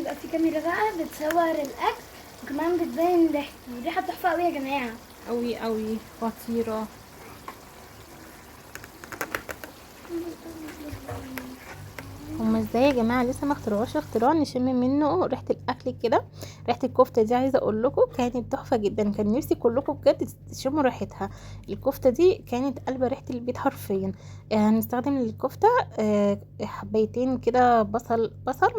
دلوقتي بقى في كاميرا بقى بتصور الاكل، وكمان بتبين ريحته. الريحه تحفه قوي يا جماعه. قوي قوي خطيرة. هما ازاي يا جماعه لسه ما اخترعوش اختراع نشم منه ريحه الاكل كده؟ ريحه الكفته دي عايزه اقول لكم كانت تحفه جدا، كان نفسي كلكم بجد تشموا ريحتها. الكفته دي كانت قلبه ريحه البيت حرفيا. هنستخدم للكفته حبيتين كده بصل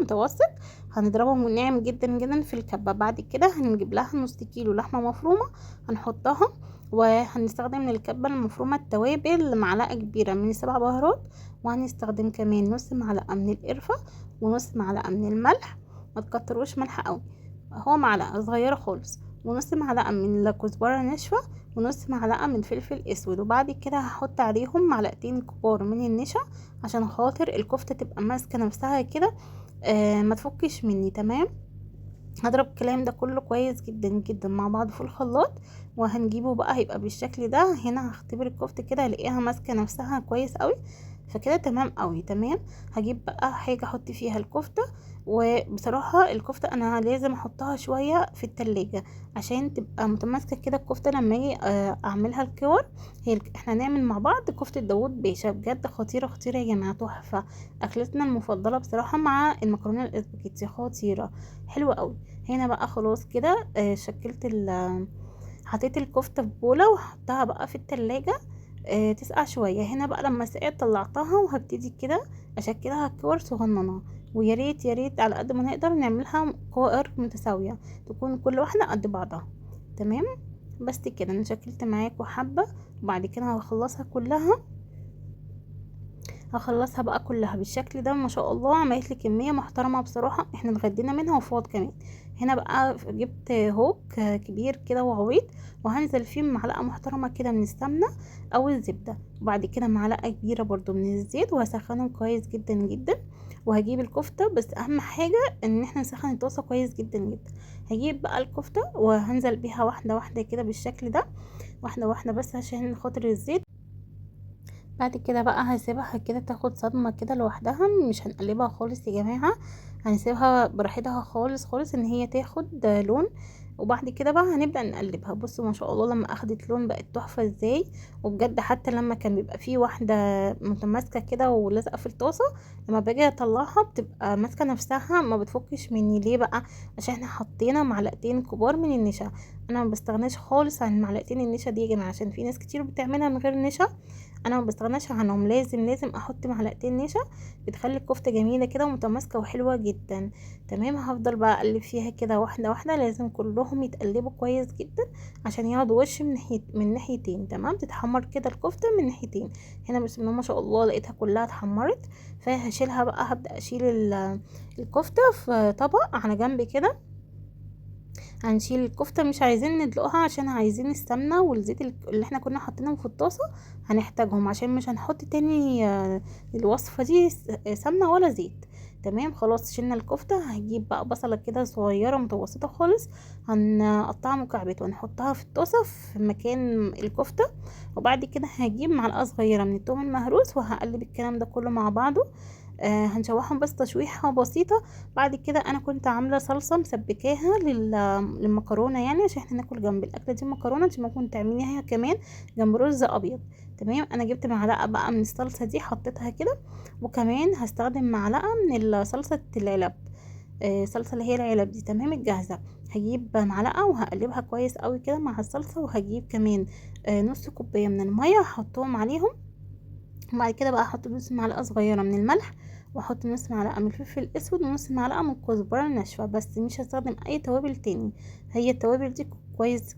متوسط، هنضربهم ناعم جدا جدا في الكبه. بعد كده هنجيب لها نص كيلو لحمه مفرومه هنحطها، وهنستخدم للكبه المفرومه التوابل معلقه كبيره من السبع بهارات، وهنستخدم كمان نص معلقه من القرفه ونص معلقه من الملح. ما تكتروش ملح قوي، هو معلقه صغيره خالص، ونص معلقه من الكزبره ناشفه، ونص معلقه من فلفل اسود. وبعد كده هحط عليهم معلقتين كبار من النشا عشان خاطر الكفته تبقى ماسكه نفسها كده، ما تفكش مني. تمام. هضرب الكلام ده كله كويس جدا جدا مع بعض في الخلاط، وهنجيبه بقى هيبقى بالشكل ده. هنا هختبر الكفته كده الاقيها ماسكه نفسها كويس قوي، فكده تمام قوي. تمام. هجيب بقى حاجه احط فيها الكفته. وبصراحه الكفته انا لازم احطها شويه في التلاجة عشان تبقى متماسكه كده الكفته لما اجي اعملها الكور. احنا هنعمل مع بعض كفته داوود باشا، بجد خطيره خطيره يا جماعه، تحفه. اكلتنا المفضله بصراحه مع المكرونه الاسباجيتي، خطيره حلوه قوي. هنا بقى خلاص كده شكلت حطيت الكفتة في بولة وحطها بقى في التلاجة تسقع شوية. هنا بقى لما سقعت طلعتها، وهبتدي كده اشكلها كور صغننة. ويا ريت يا ريت على قد ما نقدر نعملها كور متساوية، تكون كل واحدة قد بعضها. تمام. بس كده انا شكلت معاكم حبة، وبعد كده هخلصها كلها. هخلصها بقى كلها بالشكل ده. ما شاء الله عملت لي كميه محترمه بصراحه، احنا اتغدينا منها وفاض كمان. هنا بقى جبت هوك كبير كده وغويط، وهنزل فيه معلقه محترمه كده من السمنه او الزبده، وبعد كده معلقه كبيره برضو من الزيت، وهسخنهم كويس جدا جدا. وهجيب الكفته، بس اهم حاجه ان احنا نسخن الطاسه كويس جدا جدا. هجيب بقى الكفته وهنزل بيها واحده واحده كده بالشكل ده، واحده واحده بس عشان خاطر الزيت. بعد كده بقى هسيبها كده تاخد صدمة كده لوحدها، مش هنقلبها خالص يا جماعة، هنسيبها براحتها خالص خالص ان هي تاخد لون. وبعد كده بقى هنبدأ نقلبها. بصوا ما شاء الله لما اخدت لون بقت تحفة ازاي. وبجد حتى لما كان بيبقى فيه واحدة متماسكة كده ولازقة في الطاسة، لما باجي اطلعها بتبقى ماسكة نفسها ما بتفكش مني. ليه بقى؟ عشان احنا حطينا معلقتين كبار من النشا. انا ما بستغناش خالص عن معلقتين النشا دي يا جماعة، عشان في ناس كتير بتعملها من غير نشا، انا ما بستغناش عنهم. لازم احط معلقتين نشا، بتخلي الكفته جميله كده ومتماسكه وحلوه جدا. تمام. هفضل بقى اقلب فيها كده واحده واحده، لازم كلهم يتقلبوا كويس جدا عشان ياخدوا وش من ناحيتين. تمام. تتحمر كده الكفته من ناحيتين. هنا بسم الله ما شاء الله لقيتها كلها اتحمرت، فهشيلها بقى. هبدا اشيل الكفته في طبق على جنب كده. هنشيل الكفتة، مش عايزين ندلقها عشان عايزين السمنة والزيت اللي احنا كنا حاطينهم في الطاسة هنحتاجهم، عشان مش هنحط تاني الوصفة دي سمنة ولا زيت. تمام. خلاص شلنا الكفتة. هجيب بقى بصلة كده صغيرة متوسطة خالص، هنقطعها مكعبات ونحطها في الطاسة في مكان الكفتة. وبعد كده هجيب معلقة صغيرة من الثوم المهروس، وهقلب الكلام ده كله مع بعضه. هنشوحهم بس تشويحة بسيطة. بعد كده انا كنت عاملة صلصة مسبكاها للمكرونة، يعني عشان احنا ناكل جنب الاكلة دي مكرونة، انت ممكن تعمليها كمان جنب رز ابيض. تمام. انا جبت معلقة بقى من الصلصة دي حطيتها كده، وكمان هستخدم معلقة من صلصة العلب، صلصة اللي هي العلب دي، تمام، الجاهزة. هجيب معلقة وهقلبها كويس قوي كده مع الصلصة، وهجيب كمان نص كوباية من المية هحطهم عليهم. وبعد كده بقى احط نص معلقه صغيره من الملح، واحط نص معلقه من الفلفل الاسود، ونص معلقه من الكزبره الناشفه. بس مش هستخدم اي توابل تاني، هي التوابل دي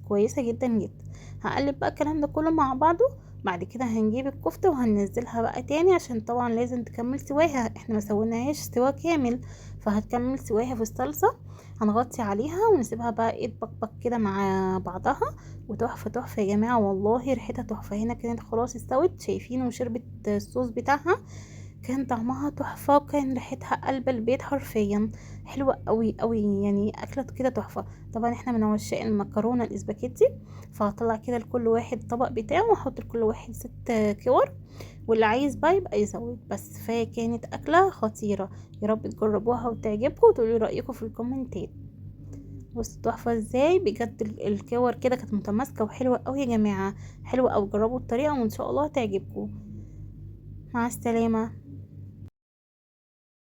كويسه جدا جدا. هقلب بقى الكلام ده كله مع بعضه. بعد كده هنجيب الكفته وهننزلها بقى تاني، عشان طبعا لازم تكمل سواها، احنا ما سويناهاش سوا كامل، فهتكمل سواها في الصلصه. هنغطي عليها ونسيبها بقى ايه تبقبق كده مع بعضها. وتحفة تحفة يا جماعة، والله ريحتها تحفة. هنا كانت خلاص استوت، شايفين، وشربت الصوص بتاعها. كان طعمها تحفة، وكان ريحتها قلب البيت حرفيا، حلوة قوي قوي يعني، اكلة كده تحفة. طبعا احنا من عشاق المكرونة الاسباجيتي، فهطلع كده لكل واحد الطبق بتاعه، واحط لكل واحد 6 كور، واللي عايز بقى يبقى يزود بس. فكانت اكلة خطيرة، يا رب تجربوها وتعجبكم وتقولوا رأيكم في الكومنتات. بص تحفة ازاي بجد، الكور كده كانت متماسكة وحلوة قوي يا جماعة، حلوة قوي. جربوا الطريقة وان شاء الله تعجبكم. مع السلامة.